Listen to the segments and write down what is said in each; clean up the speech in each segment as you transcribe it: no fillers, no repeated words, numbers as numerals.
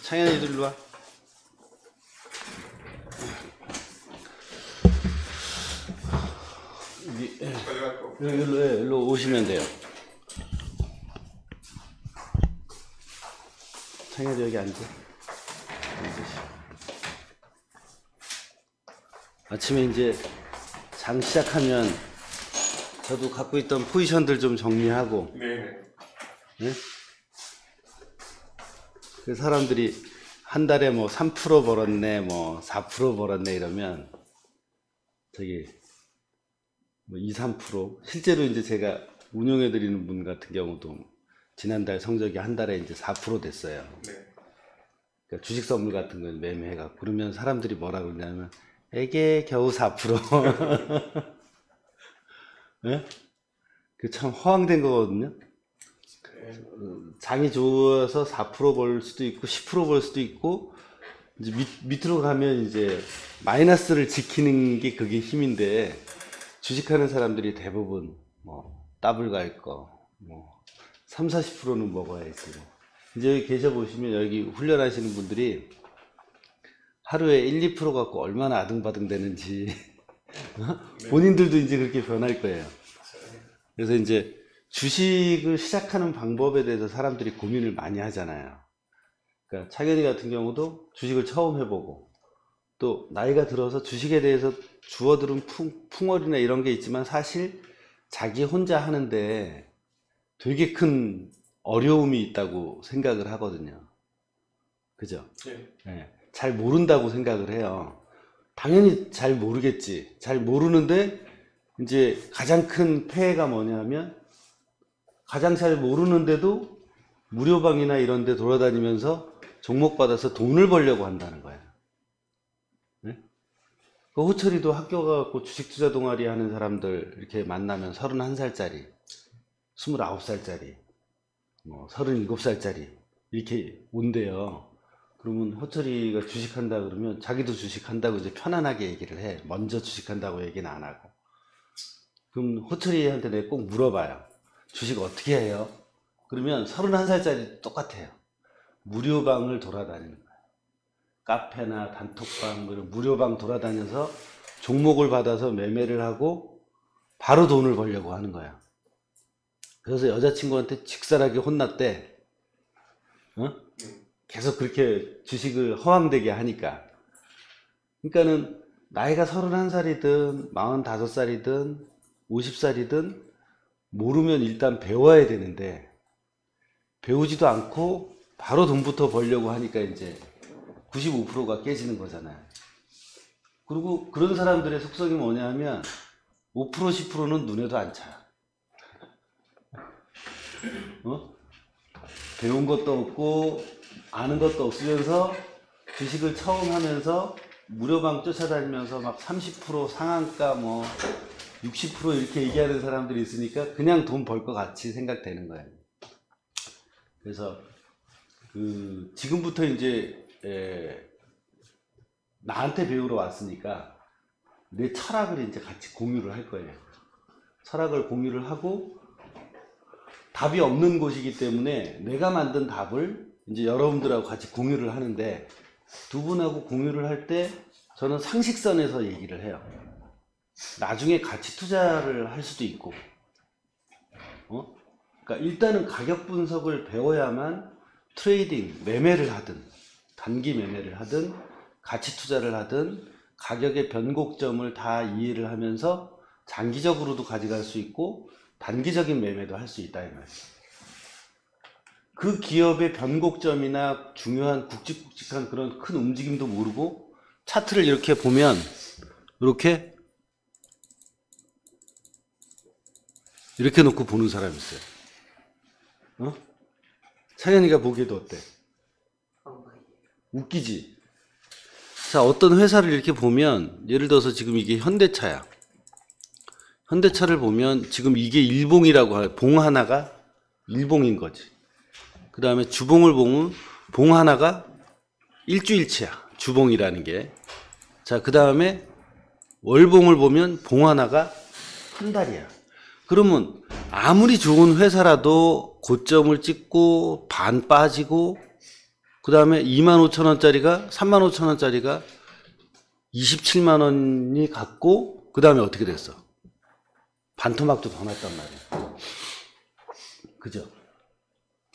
창현이 일로 와. 일로 오시면 돼요. 창현이 여기 앉아. 아침에 이제 장 시작하면 저도 갖고 있던 포지션들 좀 정리하고. 네? 그 사람들이 한 달에 뭐 3% 벌었네, 뭐 4% 벌었네 이러면 저기 뭐 2, 3% 실제로 이제 제가 운용해 드리는 분 같은 경우도 지난달 성적이 한 달에 이제 4% 됐어요. 그러니까 주식 선물 같은 걸 매매해갖고 그러면 사람들이 뭐라 그러냐면 에게 겨우 4%. 네? 그 참 허황된 거거든요. 장이 좋아서 4% 벌 수도 있고 10% 벌 수도 있고 이제 밑으로 가면 이제 마이너스를 지키는 게 그게 힘인데 주식하는 사람들이 대부분 뭐 더블 갈 거 뭐 3, 40%는 먹어야지. 이제 여기 계셔 보시면 여기 훈련하시는 분들이 하루에 1, 2% 갖고 얼마나 아등바등 되는지 본인들도 이제 그렇게 변할 거예요. 그래서 이제 주식을 시작하는 방법에 대해서 사람들이 고민을 많이 하잖아요. 그러니까 차견이 같은 경우도 주식을 처음 해보고 또 나이가 들어서 주식에 대해서 주워들은 풍월이나 이런 게 있지만 사실 자기 혼자 하는데 되게 큰 어려움이 있다고 생각을 하거든요. 그죠? 네. 잘 모른다고 생각을 해요. 당연히 잘 모르겠지. 잘 모르는데 이제 가장 큰 폐해가 뭐냐면 가장 잘 모르는데도 무료방이나 이런 데 돌아다니면서 종목 받아서 돈을 벌려고 한다는 거예요. 네? 그 호철이도 학교 가고 주식 투자 동아리 하는 사람들 이렇게 만나면 31살짜리, 29살짜리, 뭐 37살짜리 이렇게 온대요. 그러면 호철이가 주식한다 그러면 자기도 주식한다고 이제 편안하게 얘기를 해. 먼저 주식한다고 얘기는 안 하고. 그럼 호철이한테 내가 꼭 물어봐요. 주식 어떻게 해요? 그러면 31살짜리 똑같아요. 무료방을 돌아다니는 거예요. 카페나 단톡방, 무료방 돌아다녀서 종목을 받아서 매매를 하고 바로 돈을 벌려고 하는 거야. 그래서 여자친구한테 직살하게 혼났대. 어? 계속 그렇게 주식을 허황되게 하니까. 그러니까는 나이가 31살이든 45살이든 50살이든 모르면 일단 배워야 되는데 배우지도 않고 바로 돈부터 벌려고 하니까 이제 95%가 깨지는 거잖아요. 그리고 그런 사람들의 속성이 뭐냐 하면 5%, 10%는 눈에도 안 차요. 배운 것도 없고 아는 것도 없으면서 주식을 처음 하면서 무료방 쫓아다니면서 막 30% 상한가 뭐 60% 이렇게 얘기하는 사람들이 있으니까 그냥 돈 벌 것 같이 생각되는 거예요. 그래서 지금부터 이제 나한테 배우러 왔으니까 내 철학을 이제 같이 공유를 할 거예요. 철학을 공유를 하고 답이 없는 곳이기 때문에 내가 만든 답을 이제 여러분들하고 같이 공유를 하는데 두 분하고 공유를 할 때 저는 상식선에서 얘기를 해요. 나중에 가치 투자를 할 수도 있고, 그러니까 일단은 가격 분석을 배워야만 트레이딩, 매매를 하든, 단기 매매를 하든, 가치 투자를 하든, 가격의 변곡점을 다 이해를 하면서 장기적으로도 가져갈 수 있고, 단기적인 매매도 할 수 있다 이 말이에요. 그 기업의 변곡점이나 중요한 굵직굵직한 그런 큰 움직임도 모르고 차트를 이렇게 보면 이렇게 놓고 보는 사람이 있어요. 차현이가 보기에도 어때? 웃기지? 자, 어떤 회사를 이렇게 보면 예를 들어서 지금 이게 현대차야. 현대차를 보면 지금 이게 일봉이라고 할 봉 하나가 일봉인 거지. 그 다음에 주봉을 보면 봉 하나가 일주일치야. 주봉이라는 게. 자, 그 다음에 월봉을 보면 봉 하나가 한 달이야. 그러면 아무리 좋은 회사라도 고점을 찍고 반 빠지고 그 다음에 25,000원짜리가 35,000원짜리가 27만 원이 갔고 그 다음에 어떻게 됐어? 반토막도 더 났단 말이야. 그죠?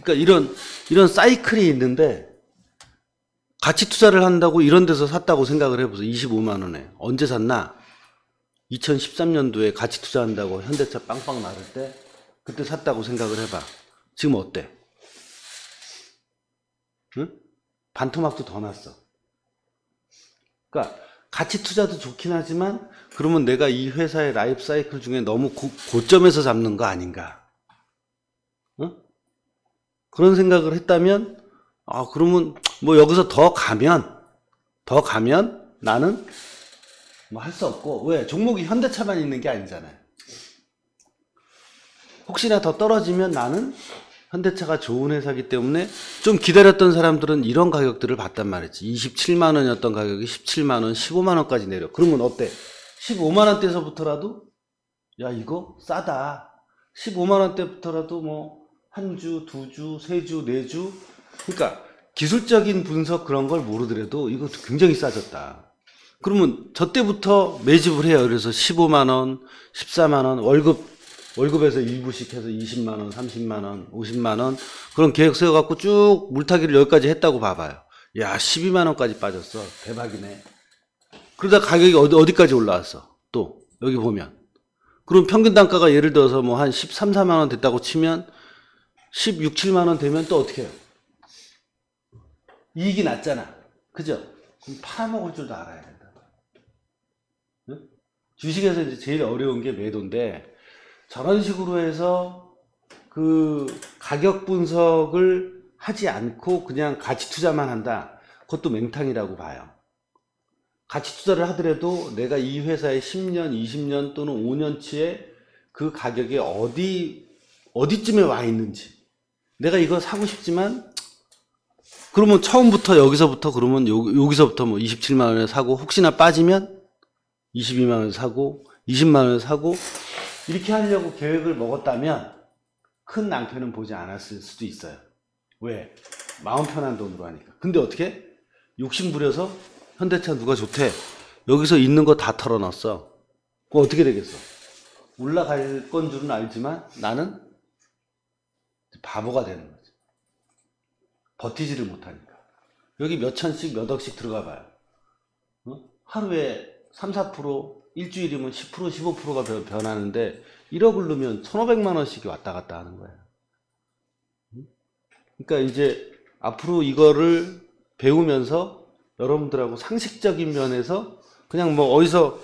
그러니까 이런 사이클이 있는데 가치 투자를 한다고 이런 데서 샀다고 생각을 해보세요. 25만 원에 언제 샀나? 2013년도에 가치 투자한다고 현대차 빵빵 나를 때 그때 샀다고 생각을 해봐. 지금 어때? 응? 반토막도 더 났어. 그러니까 가치 투자도 좋긴 하지만 그러면 내가 이 회사의 라이프 사이클 중에 너무 고점에서 잡는 거 아닌가? 응? 그런 생각을 했다면 그러면 뭐 여기서 더 가면 나는 뭐 할 수 없고, 왜? 종목이 현대차만 있는 게 아니잖아요. 혹시나 더 떨어지면 나는 현대차가 좋은 회사기 때문에 좀 기다렸던 사람들은 이런 가격들을 봤단 말이지. 27만 원이었던 가격이 17만 원, 15만 원까지 내려. 그러면 어때? 15만 원대에서부터라도 야 이거 싸다. 15만 원대부터라도 뭐 한 주, 두 주, 세 주, 네 주. 그러니까 기술적인 분석 그런 걸 모르더라도 이것도 굉장히 싸졌다. 그러면 저 때부터 매집을 해요. 그래서 15만 원, 14만 원, 월급에서 일부씩 해서 20만 원, 30만 원, 50만 원 그런 계획 세워갖고 쭉 물타기를 여기까지 했다고 봐봐요. 야 12만 원까지 빠졌어. 대박이네. 그러다 가격이 어디까지 올라왔어. 또 여기 보면 그럼 평균 단가가 예를 들어서 뭐 한 13, 14만 원 됐다고 치면 16, 7만 원 되면 또 어떻게 해요? 이익이 낮잖아. 그죠? 그럼 팔아먹을 줄도 알아야 된다. 응? 주식에서 이제 제일 어려운 게 매도인데 저런 식으로 해서 그 가격 분석을 하지 않고 그냥 가치 투자만 한다. 그것도 맹탕이라고 봐요. 가치 투자를 하더라도 내가 이 회사의 10년, 20년 또는 5년치의 그 가격이 어디쯤에 와 있는지. 내가 이거 사고 싶지만 그러면 처음부터 여기서부터 그러면 여기서부터 뭐 27만 원에 사고 혹시나 빠지면 22만 원에 사고 20만 원에 사고 이렇게 하려고 계획을 먹었다면 큰 낭패는 보지 않았을 수도 있어요. 왜? 마음 편한 돈으로 하니까. 근데 어떻게? 욕심 부려서 현대차 누가 좋대. 여기서 있는 거 다 털어놨어. 그럼 어떻게 되겠어? 올라갈 건 줄은 알지만 나는 바보가 되는 거지. 버티지를 못하니까. 여기 몇 천씩 몇 억씩 들어가 봐요. 하루에 3, 4%, 일주일이면 10%, 15%가 변하는데 1억을 넣으면 1,500만 원씩이 왔다 갔다 하는 거예요. 그러니까 이제 앞으로 이거를 배우면서 여러분들하고 상식적인 면에서 그냥 뭐 어디서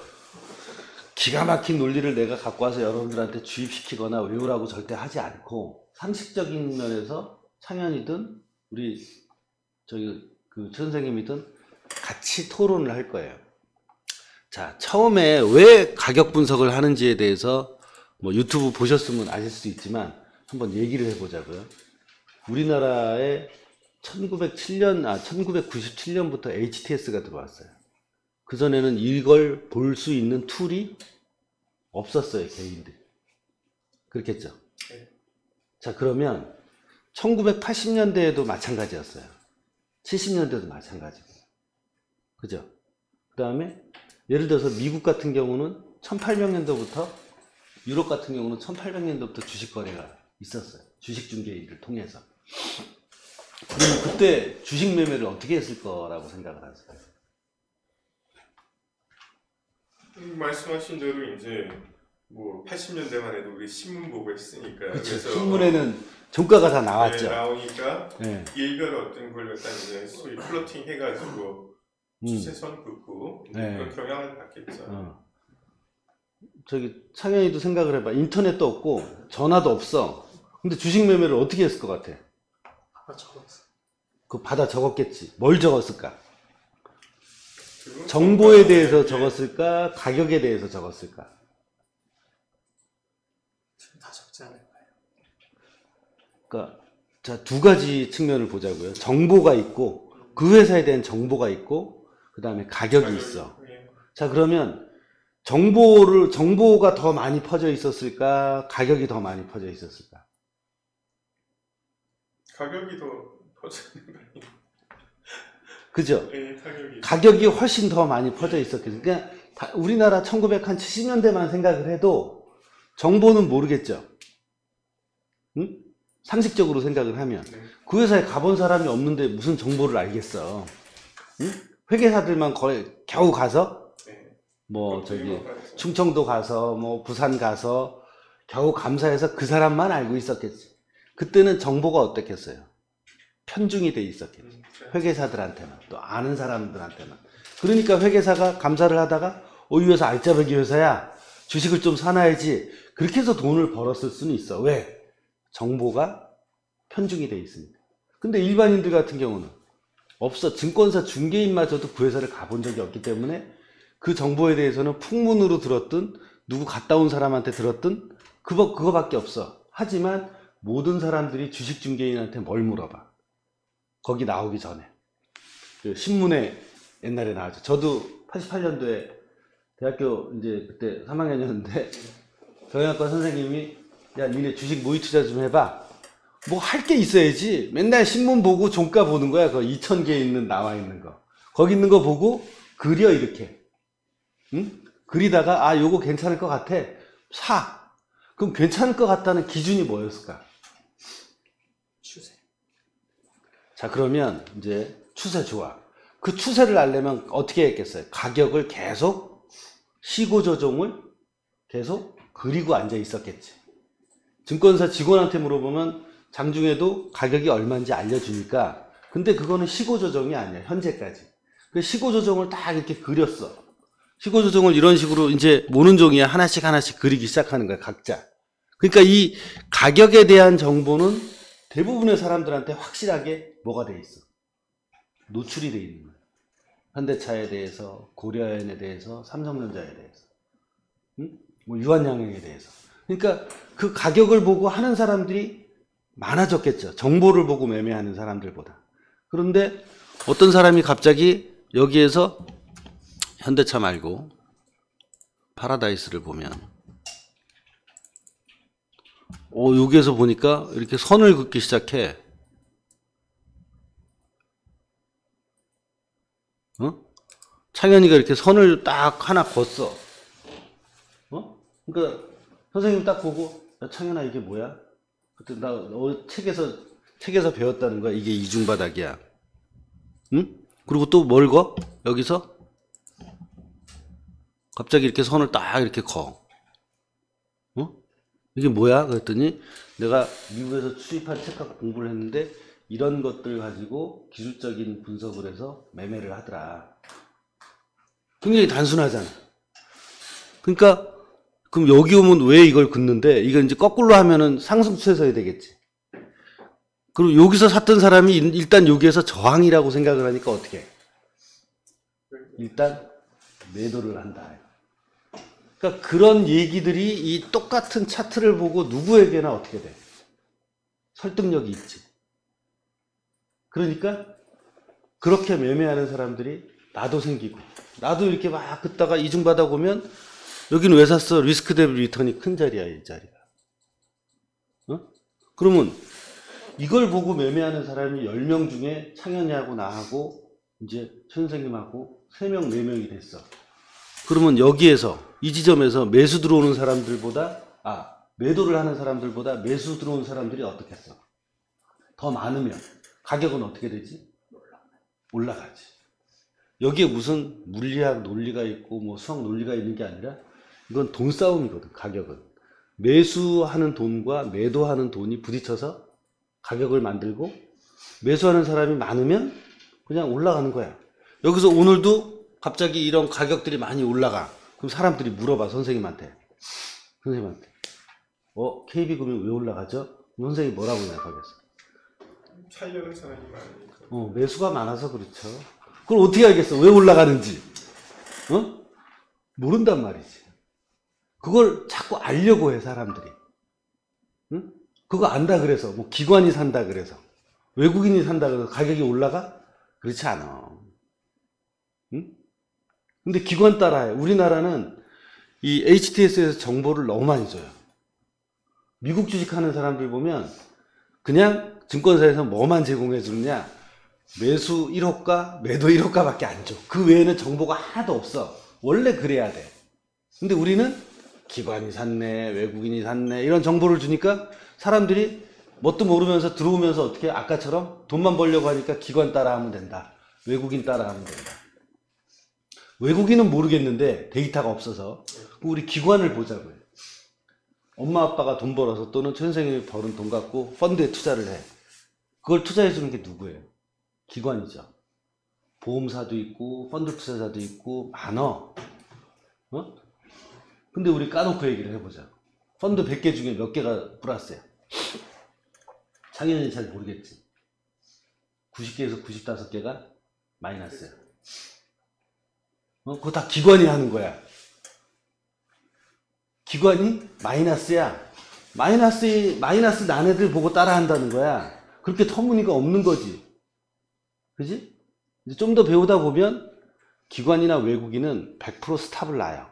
기가 막힌 논리를 내가 갖고 와서 여러분들한테 주입시키거나 외우라고 절대 하지 않고 상식적인 면에서 창현이든 우리 그 선생님이든 같이 토론을 할 거예요. 자, 처음에 왜 가격 분석을 하는지에 대해서 뭐 유튜브 보셨으면 아실 수도 있지만 한번 얘기를 해보자고요. 우리나라에 1997년부터 HTS가 들어왔어요. 그전에는 이걸 볼 수 있는 툴이 없었어요, 개인들. 그렇겠죠? 자, 그러면 1980년대에도 마찬가지였어요. 70년대도 마찬가지고. 그죠? 그 다음에 예를 들어서 미국 같은 경우는 1800년도부터 유럽 같은 경우는 1800년도부터 주식 거래가 있었어요. 주식 중개인을 통해서. 그러면 그때 주식 매매를 어떻게 했을 거라고 생각을 하세요? 말씀하신 대로 이제 뭐 80년대만 해도 우리 신문 보고 했으니까 그쵸, 그래서 신문에는 종가가 다 나왔죠. 네, 나오니까 네. 일별 어떤 걸 갖다 이제 소위 플로팅 해가지고 추세선 긋고 네. 그런 경향을 받겠죠. 저기 창현이도 생각을 해봐. 인터넷도 없고 전화도 없어. 근데 주식 매매를 어떻게 했을 것 같아? 받아 적었겠지. 뭘 적었을까? 정보에 대해서 적었을까? 가격에 대해서 적었을까? 다 적지 않을까요? 그러니까 자, 두 가지 측면을 보자고요. 정보가 있고 그 회사에 대한 정보가 있고 그 다음에 가격이 있어. 자, 그러면 정보가 더 많이 퍼져 있었을까? 가격이 더 많이 퍼져 있었을까? 가격이 더 퍼져 있는 거 아니에요? 그죠? 예, 타격이. 가격이 훨씬 더 많이 퍼져 있었겠죠. 그러니까 우리나라 1970년대만 생각을 해도 정보는 모르겠죠. 응? 상식적으로 생각을 하면. 네. 그 회사에 가본 사람이 없는데 무슨 정보를 알겠어. 응? 회계사들만 거의 겨우 가서 네. 뭐 저기 가야죠. 충청도 가서 뭐 부산 가서 겨우 감사해서 그 사람만 알고 있었겠지. 그때는 정보가 어떻겠어요? 편중이 돼 있었겠지. 회계사들한테만, 또 아는 사람들한테만. 그러니까 회계사가 감사를 하다가 이 회사 알짜배기 회사야, 주식을 좀 사놔야지, 그렇게 해서 돈을 벌었을 수는 있어. 왜? 정보가 편중이 돼 있으니까. 근데 일반인들 같은 경우는 없어. 증권사 중개인마저도 그 회사를 가본 적이 없기 때문에 그 정보에 대해서는 풍문으로 들었든 누구 갔다 온 사람한테 들었든 그거밖에 없어. 하지만 모든 사람들이 주식 중개인한테 뭘 물어봐? 거기 나오기 전에. 그 신문에 옛날에 나왔죠. 저도 88년도에 대학교 이제 그때 3학년이었는데 경영학과 선생님이 야 니네 주식 모의 투자 좀 해봐. 뭐 할 게 있어야지. 맨날 신문 보고 종가 보는 거야. 그 2,000개 있는 나와 있는 거. 거기 있는 거 보고 그려 이렇게. 응? 그리다가 아 요거 괜찮을 것 같아. 사. 그럼 괜찮을 것 같다는 기준이 뭐였을까? 추세. 자 그러면 이제 추세 좋아. 그 추세를 알려면 어떻게 했겠어요? 가격을 계속 시고 조정을 계속 그리고 앉아 있었겠지. 증권사 직원한테 물어보면 장중에도 가격이 얼마인지 알려주니까. 근데 그거는 시고 조정이 아니야. 현재까지. 그 시고 조정을 딱 이렇게 그렸어. 시고 조정을 이런 식으로 이제 모는 종이에 하나씩 하나씩 그리기 시작하는 거야. 각자. 그러니까 이 가격에 대한 정보는 대부분의 사람들한테 확실하게 뭐가 돼 있어? 노출이 돼 있는 거야. 현대차에 대해서, 고려아연에 대해서, 삼성전자에 대해서, 응? 뭐 유한양행에 대해서. 그러니까 그 가격을 보고 하는 사람들이 많아졌겠죠. 정보를 보고 매매하는 사람들보다. 그런데 어떤 사람이 갑자기 여기에서 현대차 말고 파라다이스를 보면 여기에서 보니까 이렇게 선을 긋기 시작해. 창현이가 이렇게 선을 딱 하나 걷어. 그러니까 선생님 딱 보고 야, 창현아 이게 뭐야? 그때 나 책에서 배웠다는 거야. 이게 이중바닥이야. 응? 그리고 또 뭘 거? 여기서 갑자기 이렇게 선을 딱 이렇게 거. 이게 뭐야? 그랬더니 내가 미국에서 수입한 책 갖고 공부를 했는데 이런 것들 가지고 기술적인 분석을 해서 매매를 하더라. 굉장히 단순하잖아. 그러니까 그럼 여기 오면 왜 이걸 긋는데 이건 이제 거꾸로 하면은 상승추세서야 되겠지. 그리고 여기서 샀던 사람이 일단 여기에서 저항이라고 생각을 하니까 어떻게 해? 일단 매도를 한다. 그러니까 그런 얘기들이 이 똑같은 차트를 보고 누구에게나 어떻게 돼? 설득력이 있지. 그러니까 그렇게 매매하는 사람들이 나도 생기고 나도 이렇게 막 긋다가 이중바닥 오면 여기는 왜 샀어? 리스크 대비 리턴이 큰 자리야, 이 자리가. 그러면 이걸 보고 매매하는 사람이 10명 중에 창현이하고 나하고 이제 선생님하고 3명, 4명이 됐어. 그러면 여기에서 이 지점에서 매수 들어오는 사람들보다 매도를 하는 사람들보다 매수 들어오는 사람들이 어떻겠어? 더 많으면 가격은 어떻게 되지? 올라가지. 여기에 무슨 물리학 논리가 있고 뭐 수학 논리가 있는 게 아니라 이건 돈 싸움이거든. 가격은 매수하는 돈과 매도하는 돈이 부딪혀서 가격을 만들고 매수하는 사람이 많으면 그냥 올라가는 거야. 여기서 오늘도 갑자기 이런 가격들이 많이 올라가. 그럼 사람들이 물어봐 선생님한테. KB금이 왜 올라가죠? 그럼 선생님이 뭐라고 생각하겠어? 살려는 사람이 많으니까. 매수가 많아서 그렇죠. 그걸 어떻게 알겠어? 왜 올라가는지. 모른단 말이지. 그걸 자꾸 알려고 해 사람들이. 응? 그거 안다 그래서 뭐 기관이 산다 그래서 외국인이 산다 그래서 가격이 올라가? 그렇지 않아. 응? 근데 기관 따라해. 우리나라는 이 HTS에서 정보를 너무 많이 줘요. 미국 주식하는 사람들 보면 그냥 증권사에서 뭐만 제공해 주느냐? 매수 1호가, 매도 1호가밖에 안 줘. 그 외에는 정보가 하나도 없어. 원래 그래야 돼. 근데 우리는 기관이 샀네, 외국인이 샀네, 이런 정보를 주니까 사람들이 뭣도 모르면서 들어오면서 어떻게 아까처럼 돈만 벌려고 하니까 기관 따라하면 된다. 외국인 따라하면 된다. 외국인은 모르겠는데 데이터가 없어서 우리 기관을 보자고요. 엄마 아빠가 돈 벌어서 또는 선생님이 벌은 돈 갖고 펀드에 투자를 해. 그걸 투자해 주는 게 누구예요? 기관이죠. 보험사도 있고 펀드 투자자도 있고 많어. 어? 근데 우리 까놓고 얘기를 해보자. 펀드 100개 중에 몇 개가 플러스야? 창현이 잘 모르겠지. 90개에서 95개가 마이너스야. 그거 다 기관이 하는 거야. 기관이 마이너스야. 마이너스 난 애들 보고 따라 한다는 거야. 그렇게 터무니가 없는 거지. 그지? 이제 좀 더 배우다 보면 기관이나 외국인은 100% 스탑을 놔요.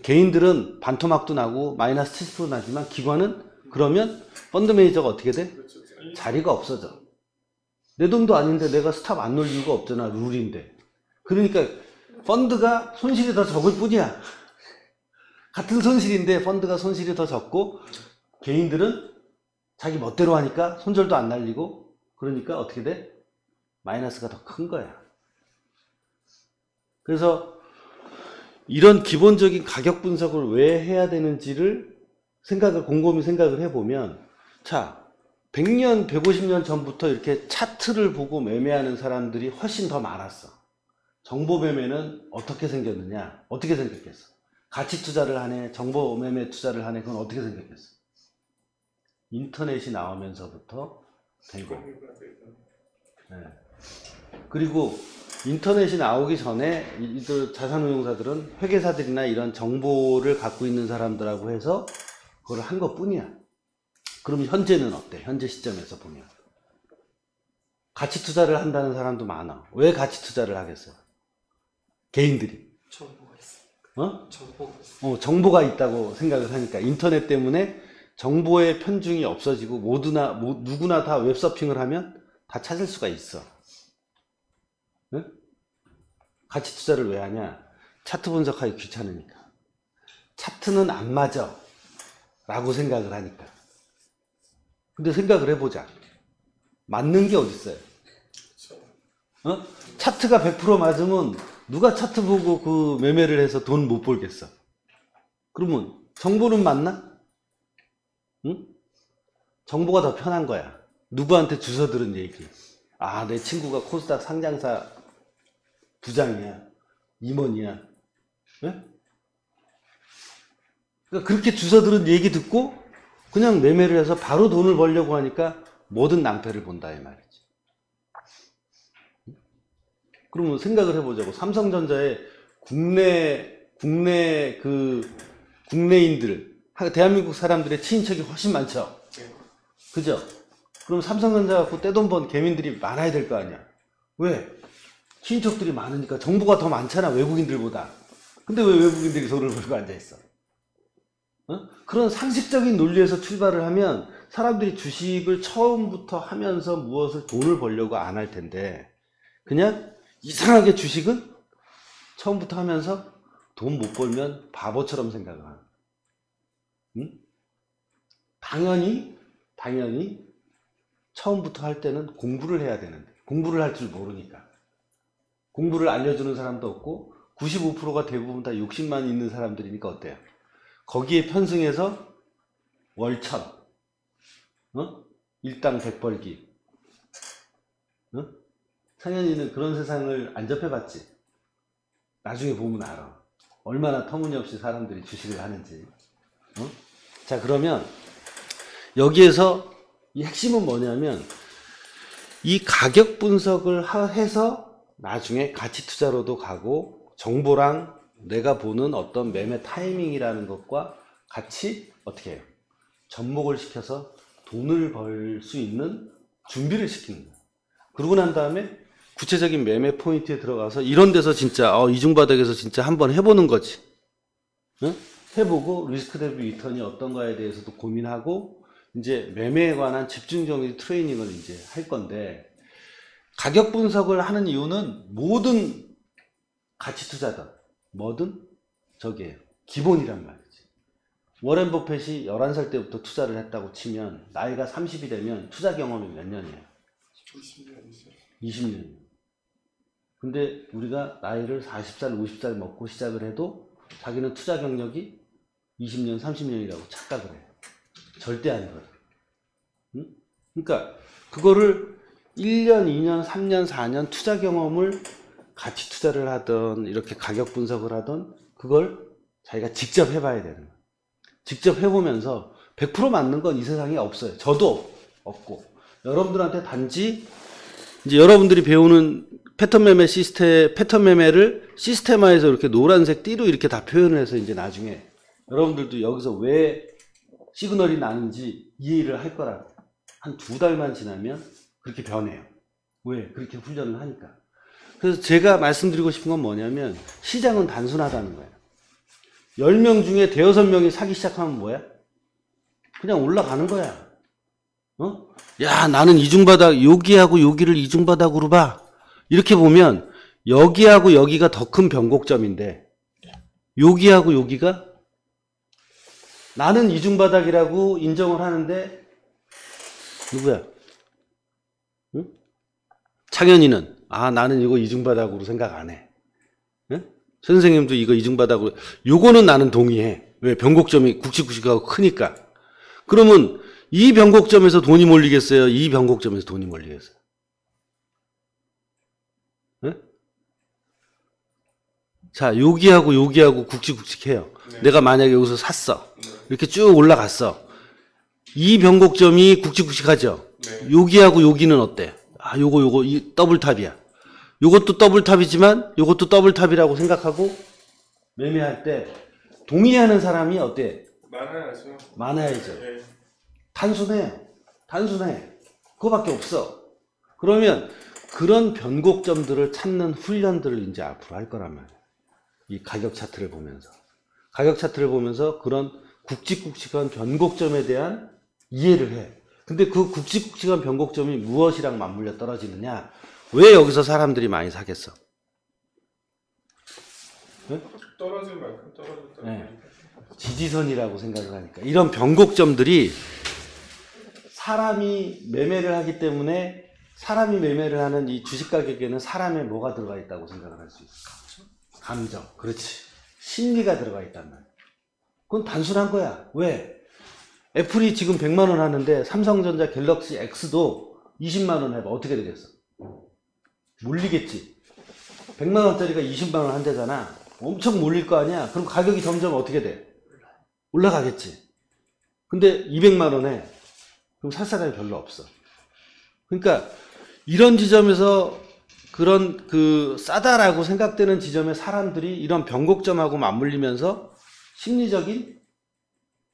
개인들은 반토막도 나고 마이너스 70% 나지만 기관은 그러면 펀드 매니저가 어떻게 돼? 자리가 없어져. 내 돈도 아닌데 내가 스탑 안 놓을 이유가 없잖아. 룰인데. 그러니까 펀드가 손실이 더 적을 뿐이야. 같은 손실인데 펀드가 손실이 더 적고 개인들은 자기 멋대로 하니까 손절도 안 날리고 그러니까 어떻게 돼? 마이너스가 더 큰 거야. 그래서 이런 기본적인 가격 분석을 왜 해야 되는지를 곰곰이 생각을 해보면 자 100년, 150년 전부터 이렇게 차트를 보고 매매하는 사람들이 훨씬 더 많았어. 정보 매매는 어떻게 생겼느냐? 어떻게 생겼겠어? 가치 투자를 하네, 정보 매매 투자를 하네, 그건 어떻게 생겼겠어? 인터넷이 나오면서부터 된 거. 네. 그리고 인터넷이 나오기 전에 이들 자산운용사들은 회계사들이나 이런 정보를 갖고 있는 사람들하고 해서 그걸 한 것 뿐이야. 그럼 현재는 어때? 현재 시점에서 보면. 가치 투자를 한다는 사람도 많아. 왜 가치 투자를 하겠어요? 개인들이. 정보가 있어. 정보가 있어. 정보가 있다고 생각을 하니까. 인터넷 때문에 정보의 편중이 없어지고 누구나 다 웹서핑을 하면 다 찾을 수가 있어. 네? 가치 투자를 왜 하냐? 차트 분석하기 귀찮으니까. 차트는 안 맞아 라고 생각을 하니까. 근데 생각을 해보자. 맞는 게 어딨어요? 차트가 100% 맞으면 누가 차트 보고 그 매매를 해서 돈 못 벌겠어? 그러면 정보는 맞나? 응? 정보가 더 편한 거야. 누구한테 주워 들은 얘기. 아, 내 친구가 코스닥 상장사 부장이야. 임원이야. 네? 그러니까 그렇게 주워 들은 얘기 듣고 그냥 매매를 해서 바로 돈을 벌려고 하니까 모든 낭패를 본다 이 말이지. 그러면 생각을 해보자고. 삼성전자의 국내인들, 대한민국 사람들의 친인척이 훨씬 많죠. 그죠? 그럼 삼성전자 갖고 떼돈 번 개민들이 많아야 될 거 아니야. 왜? 친인척들이 많으니까 정보가 더 많잖아, 외국인들보다. 근데 왜 외국인들이 돈을 벌고 앉아있어? 그런 상식적인 논리에서 출발을 하면 사람들이 주식을 처음부터 하면서 무엇을 돈을 벌려고 안 할 텐데 그냥 이상하게 주식은 처음부터 하면서 돈 못 벌면 바보처럼 생각을 하는. 응? 당연히 처음부터 할 때는 공부를 해야 되는데 공부를 할 줄 모르니까 공부를 알려주는 사람도 없고 95%가 대부분 다 욕심만 있는 사람들이니까 어때요? 거기에 편승해서 월천, 일당 100벌기. 상현이는 그런 세상을 안 접해봤지? 나중에 보면 알아. 얼마나 터무니없이 사람들이 주식을 하는지. 자, 그러면 여기에서 이 핵심은 뭐냐면 이 가격 분석을 해서 나중에 가치 투자로도 가고 정보랑 내가 보는 어떤 매매 타이밍이라는 것과 같이 어떻게 해요? 접목을 시켜서 돈을 벌 수 있는 준비를 시키는 거예요. 그러고 난 다음에 구체적인 매매 포인트에 들어가서 이런 데서 진짜 이중바닥에서 진짜 한번 해보는 거지. 응? 해보고 리스크 대비 리턴이 어떤가에 대해서도 고민하고 이제 매매에 관한 집중적인 트레이닝을 이제 할 건데 가격 분석을 하는 이유는 모든 가치 투자든 뭐든 저게 기본이란 말이지. 워렌 버핏이 11살 때부터 투자를 했다고 치면 나이가 30이 되면 투자 경험이 몇 년이에요? 20년. 근데 우리가 나이를 40살, 50살 먹고 시작을 해도 자기는 투자 경력이 20년, 30년이라고 착각을 해요. 절대 아니거든. 응? 그러니까 그거를 1년, 2년, 3년, 4년 투자 경험을 가치 투자를 하든 이렇게 가격 분석을 하든 그걸 자기가 직접 해봐야 되는 거예요. 직접 해보면서 100% 맞는 건 이 세상에 없어요. 저도 없고. 여러분들한테 단지 이제 여러분들이 배우는 패턴 매매 패턴 매매를 시스테마에서 이렇게 노란색 띠로 이렇게 다 표현을 해서 이제 나중에 여러분들도 여기서 왜 시그널이 나는지 이해를 할 거라고. 한 2달만 지나면 그렇게 변해요. 왜? 그렇게 훈련을 하니까. 그래서 제가 말씀드리고 싶은 건 뭐냐면 시장은 단순하다는 거예요. 10명 중에 5-6명이 사기 시작하면 뭐야? 그냥 올라가는 거야. 어? 야, 나는 이중바닥, 여기하고 여기를 이중바닥으로 봐. 이렇게 보면 여기하고 여기가 더 큰 변곡점인데 여기하고 여기가 나는 이중바닥이라고 인정을 하는데 누구야? 응? 창현이는 나는 이거 이중바닥으로 생각 안 해. 응? 선생님도 이거 이중바닥으로 요거는 나는 동의해. 왜? 변곡점이 굵직굵직하고 크니까. 그러면 이 변곡점에서 돈이 몰리겠어요? 이 변곡점에서 돈이 몰리겠어요? 응? 자, 여기하고 여기하고 굵직굵직해요. 네. 내가 만약에 여기서 샀어. 네. 이렇게 쭉 올라갔어. 이 변곡점이 굵직굵직하죠? 네. 여기하고 여기는 어때? 요거 이 더블탑이야. 요것도 더블탑이지만 요것도 더블탑이라고 생각하고 매매할 때 동의하는 사람이 어때? 많아야죠. 많아야죠. 네. 단순해. 그거밖에 없어. 그러면 그런 변곡점들을 찾는 훈련들을 이제 앞으로 할 거란 말이에요. 이 가격 차트를 보면서. 가격 차트를 보면서 그런 굵직굵직한 변곡점에 대한 이해를 해. 근데 그 굵직굵직한 변곡점이 무엇이랑 맞물려 떨어지느냐? 왜 여기서 사람들이 많이 사겠어? 네? 떨어질 만큼 떨어졌다. 네. 지지선이라고 생각을 하니까. 이런 변곡점들이 사람이 매매를 하기 때문에 사람이 매매를 하는 이 주식 가격에는 사람의 뭐가 들어가 있다고 생각을 할 수 있어? 감정. 그렇지. 심리가 들어가 있단 말이야. 그건 단순한 거야. 왜? 애플이 지금 100만 원 하는데 삼성전자 갤럭시 X도 20만 원 해봐. 어떻게 되겠어? 몰리겠지. 100만 원짜리가 20만 원 한대잖아. 엄청 몰릴 거 아니야. 그럼 가격이 점점 어떻게 돼? 올라가겠지. 근데 200만 원에 그럼 살 사람이 별로 없어. 그러니까 이런 지점에서 그런 싸다라고 생각되는 지점에 사람들이 이런 변곡점하고 맞물리면서 심리적인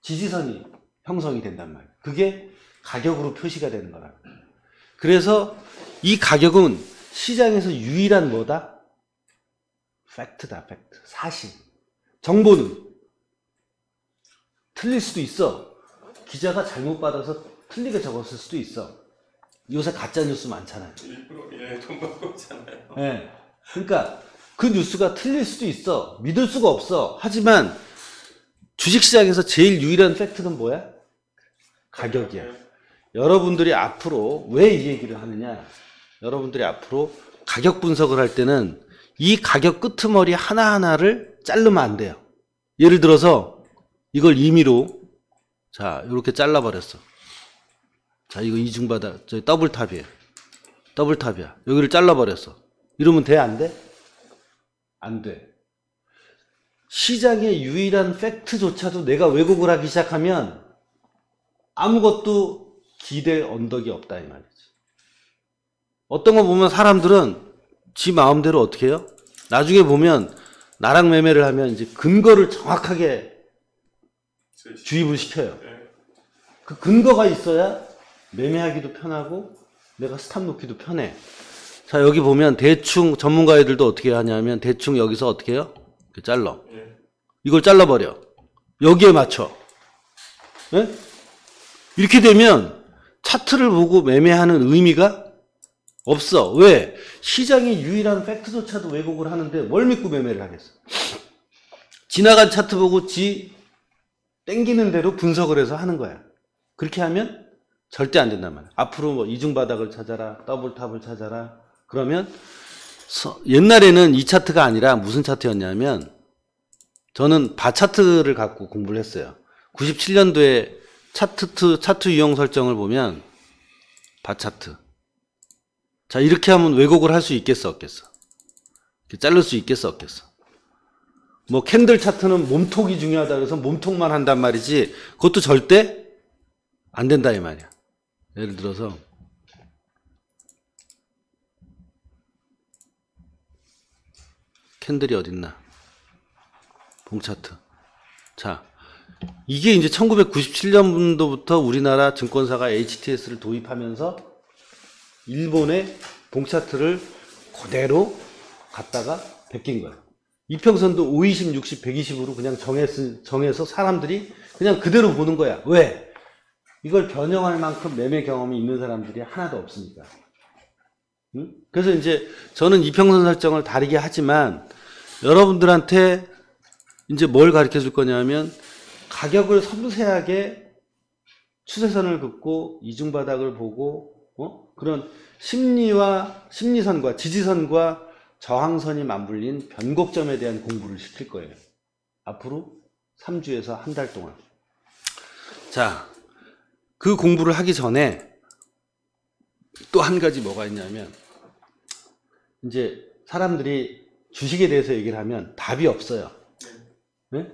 지지선이 형성이 된단 말이에요. 그게 가격으로 표시가 되는 거라. 그래서 이 가격은 시장에서 유일한 뭐다? 팩트다, 팩트. 사실. 정보는 틀릴 수도 있어. 기자가 잘못 받아서 틀리게 적었을 수도 있어. 요새 가짜뉴스 많잖아요. 일부러 돈 받고 있잖아요. 네. 그러니까 그 뉴스가 틀릴 수도 있어. 믿을 수가 없어. 하지만 주식시장에서 제일 유일한 팩트는 뭐야? 가격이야. 여러분들이 앞으로 왜 이 얘기를 하느냐? 여러분들이 앞으로 가격 분석을 할 때는 이 가격 끄트머리 하나하나를 자르면 안 돼요. 예를 들어서 이걸 임의로 자 이렇게 잘라버렸어. 자 이거 이중바닥 저기 더블탑이에요. 더블탑이야. 여기를 잘라버렸어. 이러면 돼? 안 돼? 안 돼. 시장의 유일한 팩트조차도 내가 왜곡을 하기 시작하면 아무것도 기댈 언덕이 없다 이 말이지. 어떤 거 보면 사람들은 지 마음대로 어떻게 해요? 나중에 보면 나랑 매매를 하면 이제 근거를 정확하게 주입을 시켜요. 그 근거가 있어야 매매하기도 편하고 내가 스탑 놓기도 편해. 자 여기 보면 대충 전문가애들도 어떻게 하냐면 대충 여기서 어떻게 해요? 이렇게 잘라. 이걸 잘라버려. 여기에 맞춰. 네? 이렇게 되면 차트를 보고 매매하는 의미가 없어. 왜? 시장의 유일한 팩트조차도 왜곡을 하는데 뭘 믿고 매매를 하겠어? 지나간 차트 보고 지 땡기는 대로 분석을 해서 하는 거야. 그렇게 하면 절대 안 된단 말이야. 앞으로 뭐 이중바닥을 찾아라, 더블탑을 찾아라. 그러면 옛날에는 이 차트가 아니라 무슨 차트였냐면 저는 바차트를 갖고 공부를 했어요. 97년도에 차트 유형 설정을 보면 바차트. 자, 이렇게 하면 왜곡을 할 수 있겠어, 없겠어? 자를 수 있겠어, 없겠어? 뭐 캔들 차트는 몸통이 중요하다 그래서 몸통만 한단 말이지 그것도 절대 안 된다 이 말이야. 예를 들어서 캔들이 어딨나? 봉차트. 자, 이게 이제 1997년도부터 우리나라 증권사가 HTS를 도입하면서 일본의 봉차트를 그대로 갖다가 베낀 거예요. 이평선도 520, 60, 120으로 그냥 정해서 사람들이 그냥 그대로 보는 거야. 왜? 이걸 변형할 만큼 매매 경험이 있는 사람들이 하나도 없으니까. 응? 그래서 이제 저는 이평선 설정을 다르게 하지만 여러분들한테 이제 뭘 가르쳐 줄 거냐면 가격을 섬세하게 추세선을 긋고 이중바닥을 보고 그런 심리선과 지지선과 저항선이 맞물린 변곡점에 대한 공부를 시킬 거예요. 앞으로 3주에서 한 달 동안. 자, 그 공부를 하기 전에 또 한 가지 뭐가 있냐면 이제 사람들이 주식에 대해서 얘기를 하면 답이 없어요. 네?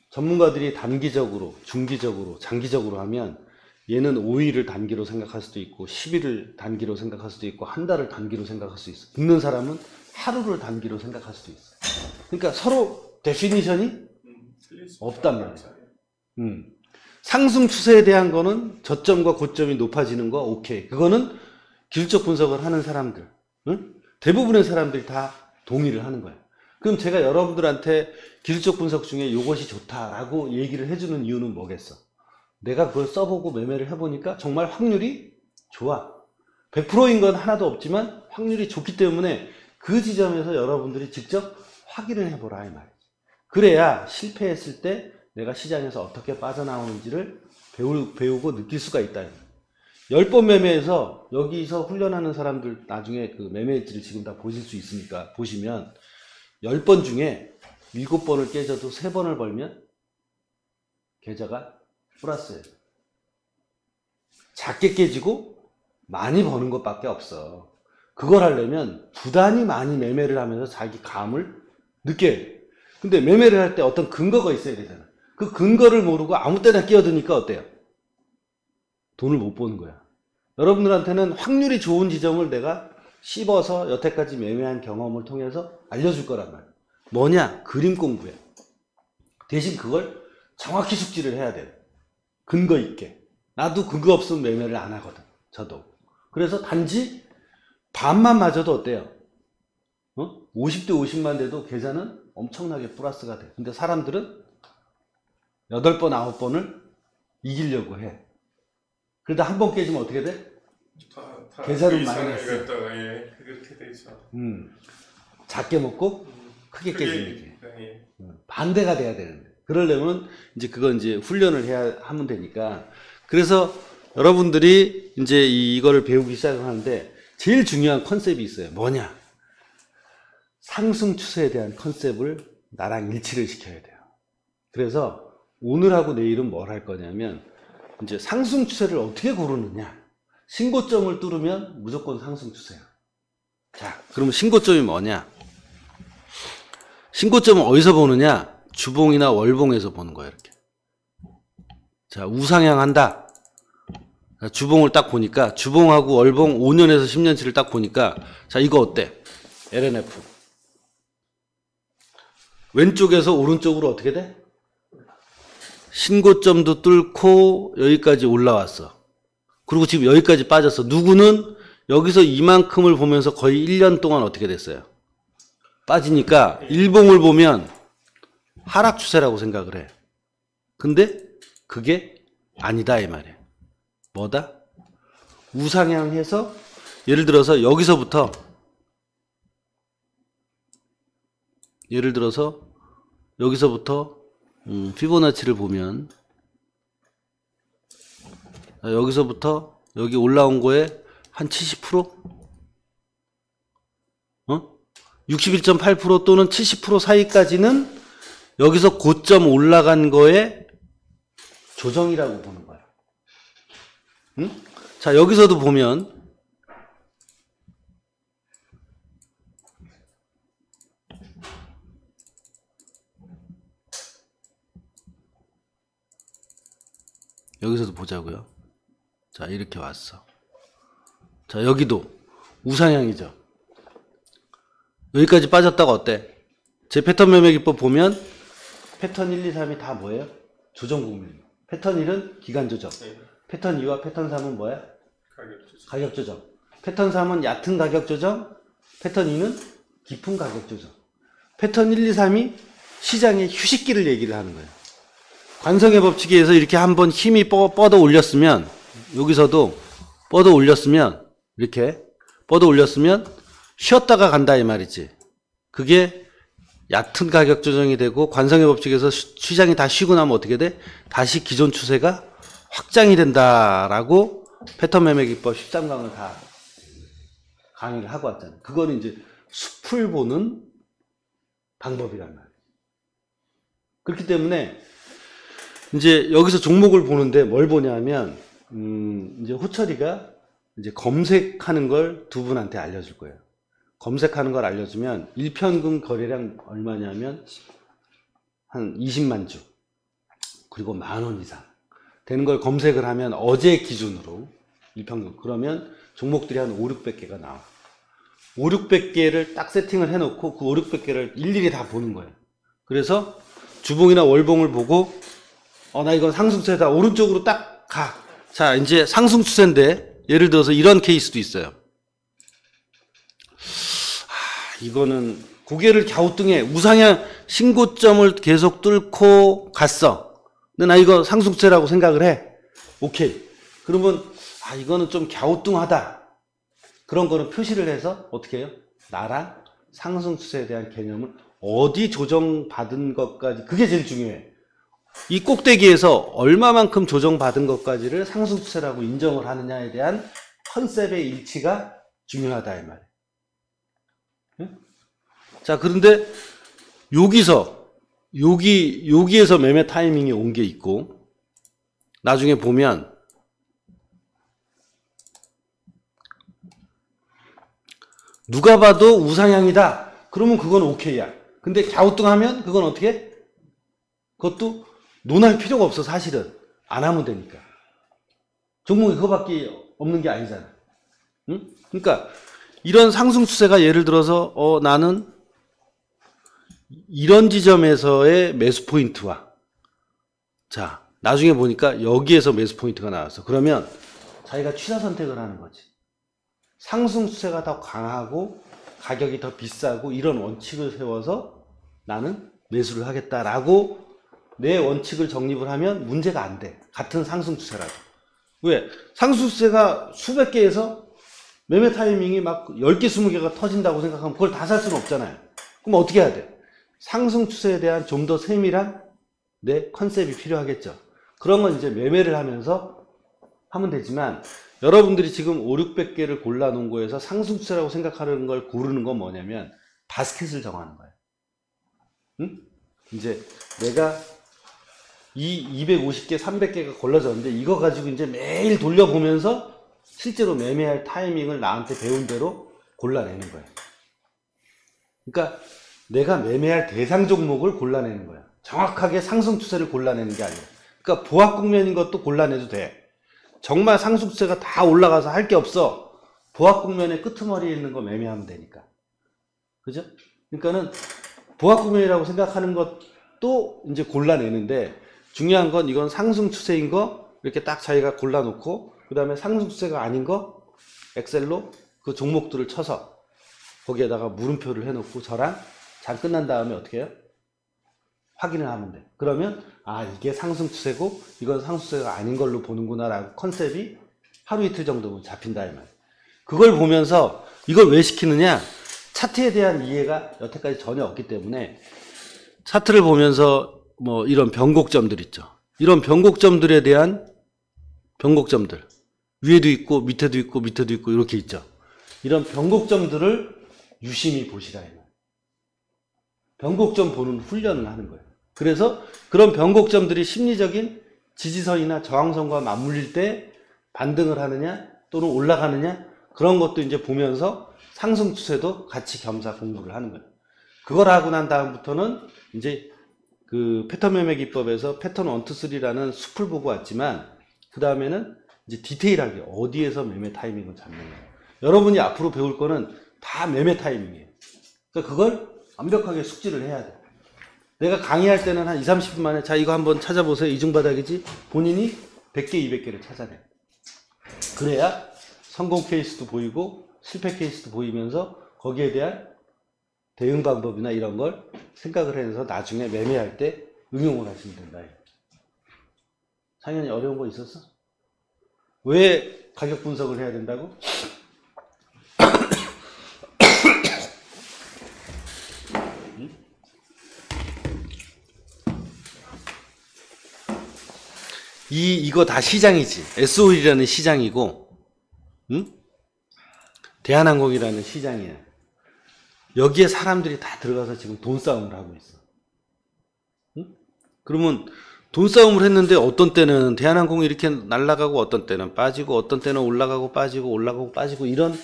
전문가들이 단기적으로, 중기적으로, 장기적으로 하면 얘는 5일을 단기로 생각할 수도 있고 10일을 단기로 생각할 수도 있고 한 달을 단기로 생각할 수 있어. 읽는 사람은 하루를 단기로 생각할 수도 있어. 그러니까 서로 데피니션이 없단 말이야. 상승 추세에 대한 거는 저점과 고점이 높아지는 거 오케이. 그거는 기술적 분석을 하는 사람들, 응? 대부분의 사람들이 다 동의를 하는 거야. 그럼 제가 여러분들한테 기술적 분석 중에 이것이 좋다라고 얘기를 해주는 이유는 뭐겠어? 내가 그걸 써보고 매매를 해보니까 정말 확률이 좋아. 100%인 건 하나도 없지만 확률이 좋기 때문에 그 지점에서 여러분들이 직접 확인을 해보라 이 말이지. 그래야 실패했을 때 내가 시장에서 어떻게 빠져나오는지를 배우고 느낄 수가 있다. 10번 매매해서 여기서 훈련하는 사람들 나중에 그 매매 일지를 지금 다 보실 수 있으니까 보시면 10번 중에 7번을 깨져도 3번을 벌면 계좌가 플러스예요. 작게 깨지고 많이 버는 것밖에 없어. 그걸 하려면 부단히 많이 매매를 하면서 자기 감을 느껴야 돼. 근데 매매를 할 때 어떤 근거가 있어야 되잖아. 그 근거를 모르고 아무 때나 끼어드니까 어때요? 돈을 못 버는 거야. 여러분들한테는 확률이 좋은 지점을 내가 씹어서 여태까지 매매한 경험을 통해서 알려줄 거란 말이야. 뭐냐? 그림 공부야. 대신 그걸 정확히 숙지를 해야 돼. 근거 있게. 나도 그거 없으면 매매를 안 하거든. 저도. 그래서 단지 반만 맞아도 어때요? 50대 50만 돼도 계좌는 엄청나게 플러스가 돼. 근데 사람들은 8번, 9번을 이기려고 해. 그러다 한 번 깨지면 어떻게 돼? 계좌는 마이너스. 예, 그렇게 되죠. 작게 먹고 크게 깨지는 게. 예. 반대가 돼야 되는데. 그러려면 이제 그건 이제 훈련을 해야 하면 되니까. 그래서 여러분들이 이제 이거를 배우기 시작하는데 제일 중요한 컨셉이 있어요. 뭐냐? 상승 추세에 대한 컨셉을 나랑 일치를 시켜야 돼요. 그래서 오늘하고 내일은 뭘 할 거냐면 이제 상승 추세를 어떻게 고르느냐. 신고점을 뚫으면 무조건 상승 추세야. 자, 그러면 신고점이 뭐냐? 신고점은 어디서 보느냐? 주봉이나 월봉에서 보는 거예요, 이렇게. 자, 우상향 한다. 자, 주봉을 딱 보니까, 주봉하고 월봉 5년에서 10년치를 딱 보니까, 자, 이거 어때? LNF. 왼쪽에서 오른쪽으로 어떻게 돼? 신고점도 뚫고 여기까지 올라왔어. 그리고 지금 여기까지 빠졌어. 누구는 여기서 이만큼을 보면서 거의 1년 동안 어떻게 됐어요? 빠지니까 일봉을 보면 하락 추세라고 생각을 해. 근데 그게 아니다 이 말이에요. 뭐다? 우상향해서 예를 들어서 여기서부터 피보나치를 보면 여기서부터 여기 올라온 거에 한 70%? 61.8% 또는 70% 사이까지는 여기서 고점 올라간 거에 조정이라고 보는 거야. 자, 여기서도 보면 여기서도 보자고요. 자, 이렇게 왔어. 자, 여기도 우상향이죠. 여기까지 빠졌다가 어때? 제 패턴 매매 기법 보면 패턴 1, 2, 3이 다 뭐예요? 조정 국면. 패턴 1은 기간 조정. 패턴 2와 패턴 3은 뭐야? 가격 조정. 패턴 3은 얕은 가격 조정. 패턴 2는 깊은 가격 조정. 패턴 1, 2, 3이 시장의 휴식기를 얘기를 하는 거예요. 관성의 법칙에 의해서 이렇게 한번 힘이 뻗어 올렸으면, 여기서도 뻗어 올렸으면, 이렇게 뻗어 올렸으면 쉬었다가 간다 이 말이지. 그게 얕은 가격 조정이 되고, 관성의 법칙에서 시장이 다 쉬고 나면 어떻게 돼? 다시 기존 추세가 확장이 된다라고 패턴 매매 기법 13강을 다 강의를 하고 왔잖아요. 그거는 이제 숲을 보는 방법이란 말이에요. 그렇기 때문에 이제 여기서 종목을 보는데 뭘 보냐면, 이제 호철이가 이제 검색하는 걸 두 분한테 알려줄 거예요. 검색하는 걸 알려주면 일평균 거래량 얼마냐면 한 20만 주, 그리고 10,000원 이상 되는 걸 검색을 하면 어제 기준으로 일평균, 그러면 종목들이 한 5, 600개가 나와. 5, 600개를 딱 세팅을 해놓고 그 5, 600개를 일일이 다 보는 거예요. 그래서 주봉이나 월봉을 보고 나 이건 상승추세다. 오른쪽으로 딱 가. 자, 이제 상승추세인데 예를 들어서 이런 케이스도 있어요. 이거는 고개를 갸우뚱해. 우상향 신고점을 계속 뚫고 갔어. 근데 나 이거 상승추세라고 생각을 해. 오케이. 그러면 이거는 좀 갸우뚱하다. 그런 거는 표시를 해서 어떻게 해요? 나랑 상승추세에 대한 개념을 어디 조정받은 것까지, 그게 제일 중요해. 이 꼭대기에서 얼마만큼 조정받은 것까지를 상승추세라고 인정을 하느냐에 대한 컨셉의 일치가 중요하다 이 말이에요. 자, 그런데 여기에서 매매 타이밍이 온 게 있고, 나중에 보면 누가 봐도 우상향이다. 그러면 그건 오케이야. 근데 갸우뚱하면 그건 어떻게 해? 그것도 논할 필요가 없어. 사실은 안 하면 되니까. 종목이 그거밖에 없는 게 아니잖아. 응? 그러니까 이런 상승 추세가 예를 들어서 나는 이런 지점에서의 매수 포인트와, 자, 나중에 보니까 여기에서 매수 포인트가 나왔어. 그러면 자기가 취사 선택을 하는 거지. 상승 추세가 더 강하고 가격이 더 비싸고 이런 원칙을 세워서 나는 매수를 하겠다라고 내 원칙을 정립을 하면 문제가 안 돼. 같은 상승 추세라도. 왜? 상승 추세가 수백 개에서 매매 타이밍이 막 10개, 20개가 터진다고 생각하면 그걸 다 살 수는 없잖아요. 그럼 어떻게 해야 돼? 상승 추세에 대한 좀 더 세밀한 내 컨셉이 필요하겠죠. 그런 건 이제 매매를 하면서 하면 되지만, 여러분들이 지금 5, 600개를 골라놓은 거에서 상승 추세라고 생각하는 걸 고르는 건 뭐냐면 바스켓을 정하는 거예요. 응? 이제 내가 이 250개, 300개가 걸러졌는데 이거 가지고 이제 매일 돌려보면서 실제로 매매할 타이밍을 나한테 배운 대로 골라내는 거예요. 그러니까 내가 매매할 대상 종목을 골라내는 거야. 정확하게 상승 추세를 골라내는 게 아니라. 그러니까 보합 국면인 것도 골라내도 돼. 정말 상승 추세가 다 올라가서 할 게 없어. 보합 국면의 끄트머리에 있는 거 매매하면 되니까. 그죠? 그러니까는 보합 국면이라고 생각하는 것도 이제 골라내는데, 중요한 건 이건 상승 추세인 거 이렇게 딱 자기가 골라놓고, 그 다음에 상승 추세가 아닌 거 엑셀로 그 종목들을 쳐서 거기에다가 물음표를 해놓고 저랑 장 끝난 다음에 어떻게 해요? 확인을 하면 돼. 그러면 이게 상승 추세고 이건 상승 추세가 아닌 걸로 보는구나 라고 컨셉이 하루 이틀 정도면 잡힌다 이 말이에요. 그걸 보면서 이걸 왜 시키느냐? 차트에 대한 이해가 여태까지 전혀 없기 때문에 차트를 보면서 뭐 이런 변곡점들 있죠. 이런 변곡점들에 대한 변곡점들. 위에도 있고 밑에도 있고 밑에도 있고 이렇게 있죠. 이런 변곡점들을 유심히 보시라. 변곡점 보는 훈련을 하는 거예요. 그래서 그런 변곡점들이 심리적인 지지선이나 저항선과 맞물릴 때 반등을 하느냐 또는 올라가느냐 그런 것도 이제 보면서 상승 추세도 같이 겸사 공부를 하는 거예요. 그걸 하고 난 다음부터는 이제 그 패턴 매매 기법에서 패턴 1, 2, 3라는 숲을 보고 왔지만 그 다음에는 이제 디테일하게 어디에서 매매 타이밍을 잡는 거예요. 여러분이 앞으로 배울 거는 다 매매 타이밍이에요. 그러니까 그걸 완벽하게 숙지를 해야 돼. 내가 강의할 때는 한 2, 30분 만에 자 이거 한번 찾아보세요. 이중바닥이지? 본인이 100개, 200개를 찾아내. 그래야 성공 케이스도 보이고 실패 케이스도 보이면서 거기에 대한 대응 방법이나 이런 걸 생각을 해서 나중에 매매할 때 응용을 하시면 된다. 당연히 어려운 거 있었어? 왜 가격 분석을 해야 된다고? 이거 다 시장이지. SOL이라는 시장이고, 응? 대한항공이라는 시장이야. 여기에 사람들이 다 들어가서 지금 돈 싸움을 하고 있어. 응? 그러면 돈 싸움을 했는데 어떤 때는 대한항공이 이렇게 날아가고 어떤 때는 빠지고 어떤 때는 올라가고 빠지고 올라가고 빠지고 이런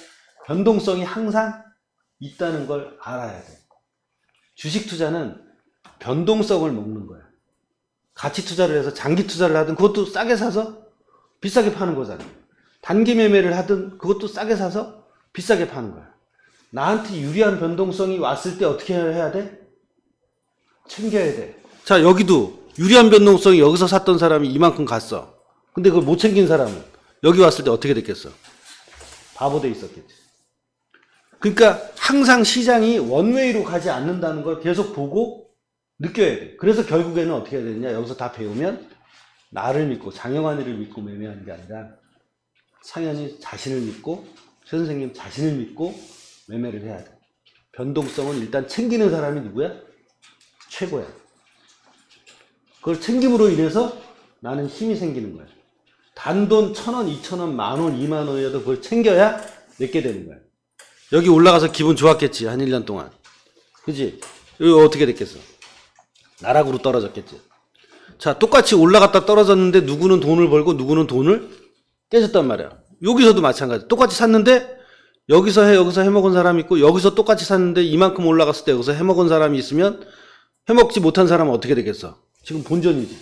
변동성이 항상 있다는 걸 알아야 돼. 주식 투자는 변동성을 먹는 거야. 가치 투자를 해서 장기 투자를 하든 그것도 싸게 사서 비싸게 파는 거잖아. 단기 매매를 하든 그것도 싸게 사서 비싸게 파는 거야. 나한테 유리한 변동성이 왔을 때 어떻게 해야 돼? 챙겨야 돼. 자, 여기도 유리한 변동성이 여기서 샀던 사람이 이만큼 갔어. 근데 그걸 못 챙긴 사람은 여기 왔을 때 어떻게 됐겠어? 바보 돼 있었겠지. 그러니까 항상 시장이 원웨이로 가지 않는다는 걸 계속 보고 느껴야 돼. 그래서 결국에는 어떻게 해야 되느냐? 여기서 다 배우면 나를 믿고 장영환이를 믿고 매매하는 게 아니라 상현이 자신을 믿고 최 선생님 자신을 믿고 매매를 해야 돼. 변동성은 일단 챙기는 사람이 누구야? 최고야. 그걸 챙김으로 인해서 나는 힘이 생기는 거야. 단돈 1,000원, 2,000원, 만원, 2만원이라도 그걸 챙겨야 내게 되는 거야. 여기 올라가서 기분 좋았겠지. 한 1년 동안. 그지? 여기 어떻게 됐겠어? 나락으로 떨어졌겠지. 자, 똑같이 올라갔다 떨어졌는데 누구는 돈을 벌고 누구는 돈을 깨졌단 말이야. 여기서도 마찬가지. 똑같이 샀는데 여기서 해먹은 사람이 있고 여기서 똑같이 샀는데 이만큼 올라갔을 때 여기서 해먹은 사람이 있으면 해먹지 못한 사람은 어떻게 되겠어? 지금 본전이지.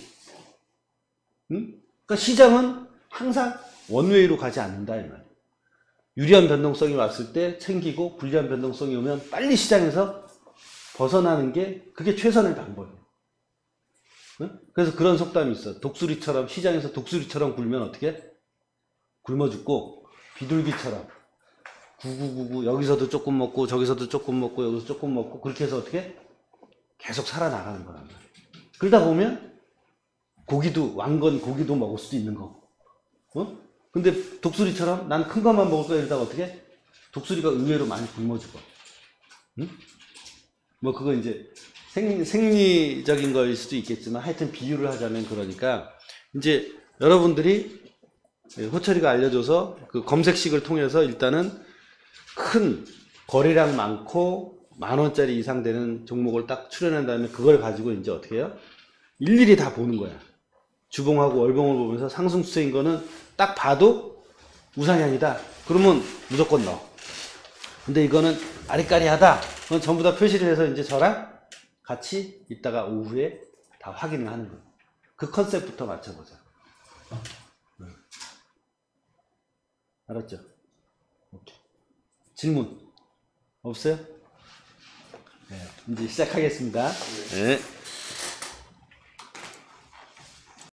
응? 그러니까 시장은 항상 원웨이로 가지 않는다 이 말이야. 유리한 변동성이 왔을 때 챙기고 불리한 변동성이 오면 빨리 시장에서 벗어나는 게 그게 최선의 방법이에요. 응? 그래서 그런 속담이 있어. 독수리처럼 시장에서 독수리처럼 굴면 어떻게? 굶어 죽고 비둘기처럼 구구구구 여기서도 조금 먹고 저기서도 조금 먹고 여기서 조금 먹고 그렇게 해서 어떻게? 계속 살아나가는 거란 말이야. 그러다 보면 고기도 왕건 고기도 먹을 수도 있는 거고. 어? 근데 독수리처럼 난 큰 것만 먹을 거야 이러다가 어떻게? 독수리가 의외로 많이 굶어 죽어. 응? 뭐 그거 이제 생리적인 거일 수도 있겠지만 하여튼 비유를 하자면 그러니까 이제 여러분들이 호철이가 알려줘서 그 검색식을 통해서 일단은 큰 거래량 많고 10,000원짜리 이상 되는 종목을 딱 추려낸 다음에 그걸 가지고 이제 어떻게 해요? 일일이 다 보는 거야. 주봉하고 월봉을 보면서 상승 추세인 거는 딱 봐도 우상향이다. 그러면 무조건 넣어. 근데 이거는 아리까리하다. 그건 전부 다 표시를 해서 이제 저랑 같이 이따가 오후에 다 확인을 하는 거예요. 그 컨셉부터 맞춰보자. 알았죠? 오케이. 질문 없어요? 네, 이제 시작하겠습니다. 네.